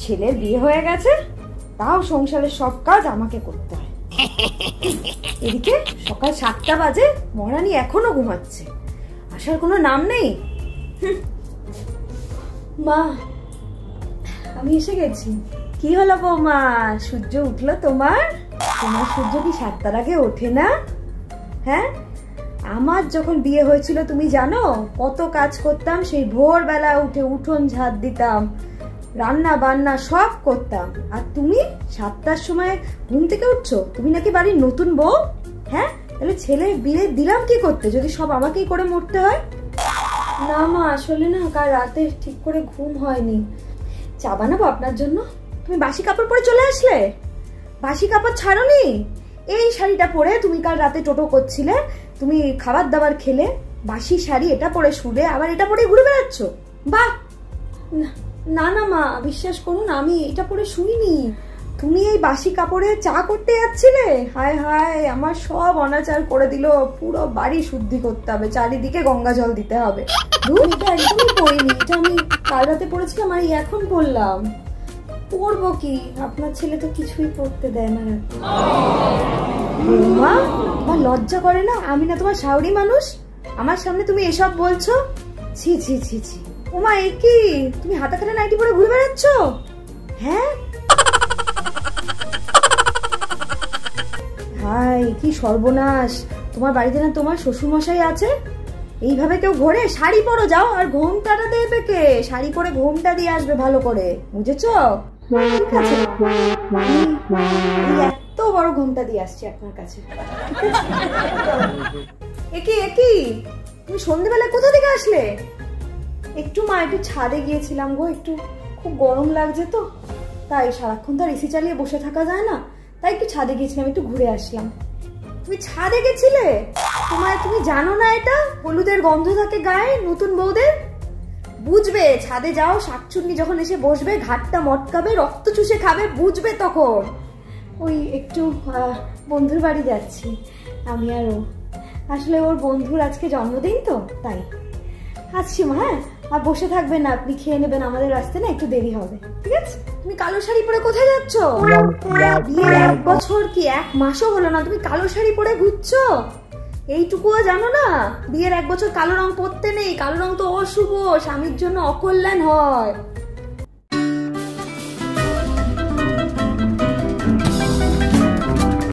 ছেলের বিয়ে হয়ে গেছে, তাও সংসারের সব কাজ আমাকে করতে হয়। এদিকে সকাল 7টা বাজে, মহারানী এখনো ঘুমাচ্ছে, আসার কোনো নাম নেই। মা, আমি এসে গেছি। কি হলো বৌমা, সূর্য উঠলো তোমার? তোমার সূর্য কি 7টার আগে ওঠে না? হ্যাঁ, আমার যখন বিয়ে হয়েছিল তুমি জানো কত কাজ করতাম। সেই ভোরবেলা উঠে উঠোন ঝাড় দিতাম, রান্না বান্না সব করতাম। আর তুমি 7টার সময় ঘুম থেকে উঠছো? তুমি নাকি বাড়ির নতুন বউ? হ্যাঁ, তাহলে ছেলে বিয়ে দিলাম কি করতে যদি সব আমাকেই করে মরতে হয়? না মা, আসলে না কাল রাতে ঠিক করে ঘুম হয়নি। চা বানাবো আপনার জন্য? তুমি বাসি কাপড় পরে চলে আসলে? বাসি কাপড় ছাড়োনি? এই শাড়িটা পরে তুমি কাল রাতে টোটো করছিলে, তুমি খাবার দাবার খেলে, বাসি শাড়ি এটা পরে শুলে, আবার এটা পরে ঘুরে বেড়াচ্ছ? বাহ! না না মা, বিশ্বাস করুন আমি এটা পরে শুইনি। তুমি এই বাসি কাপড়ে চা করতে যাচ্ছিলে? হায় হায়, আমার সব অনাচার করে দিল। পুরো বাড়ি শুদ্ধি করতে হবে, চারিদিকে গঙ্গা জল দিতে হবে। এটা একদমই পড়িনি, এটা আমি কাল রাতে পড়েছিলাম আর এখন পড়লাম। পড়বো কি, আপনার ছেলে তো কিছুই পড়তে দেয় না। মা, তোমার লজ্জা করে না? আমি না তোমার শাওরি মানুষ, আমার সামনে তুমি এসব বলছো? ছি ছি ছি ছি। ওমা, এ কি তুমি হাতা কাটা নাইটি পরে ঘুরে বেড়াচ্ছ? হ্যাঁ, হাই কি সর্বনাশ। তোমার বাড়িতে না তোমার শ্বশুর মশাই আছে? এইভাবে কেউ ঘোরে? শাড়ি পরো, যাও। আর ঘোমটাটা দেবে কে? শাড়ি পরে ঘোমটা দিয়ে আসবে ভালো করে, বুঝেছো? ঠিক আছে, এত বড় ঘোমটা দিয়ে আসছি আপনার কাছে। একই তুমি সন্ধ্যেবেলা কোথা থেকে আসলে? একটু মা, একটু ছাদে গিয়েছিলাম গো, একটু খুব গরম লাগছে তো, তাই সারাক্ষণ তো আর এসি চালিয়ে বসে থাকা যায় না, তাই একটু ছাদে গিয়েছিলাম, একটু ঘুরে আসলাম। তুমি ছাদে গেছিলে? তুমি জানো না এটা হলুদের গন্ধ থাকে গায়ে নতুন বউদের? বুঝবে, ছাদে যাও, শাকচুন্নি যখন এসে বসবে, ঘাটটা মটকাবে, রক্ত চুষে খাবে, বুঝবে তখন। ওই একটু বন্ধুর বাড়ি যাচ্ছি আমি আর ও। আসলে ওর বন্ধুর আজকে জন্মদিন তো, তাই আসছি মা। হ্যাঁ, আর বসে থাকবেন না, আপনি খেয়ে নেবেন, আমাদের রাস্তায় না একটু দেরি হবে, ঠিক আছে? তুমি কালো শাড়ি পরে কোথায় যাচ্ছ? বিয়ের 1 বছর কি 1 মাসও হলো না, তুমি কালো শাড়ি পরে ঘুরছো? এইটুকুও জানো না বিয়ের 1 বছর কালো রং পরতে নেই? কালো রং তো অশুভ, স্বামীর জন্য অকল্যাণ হয়।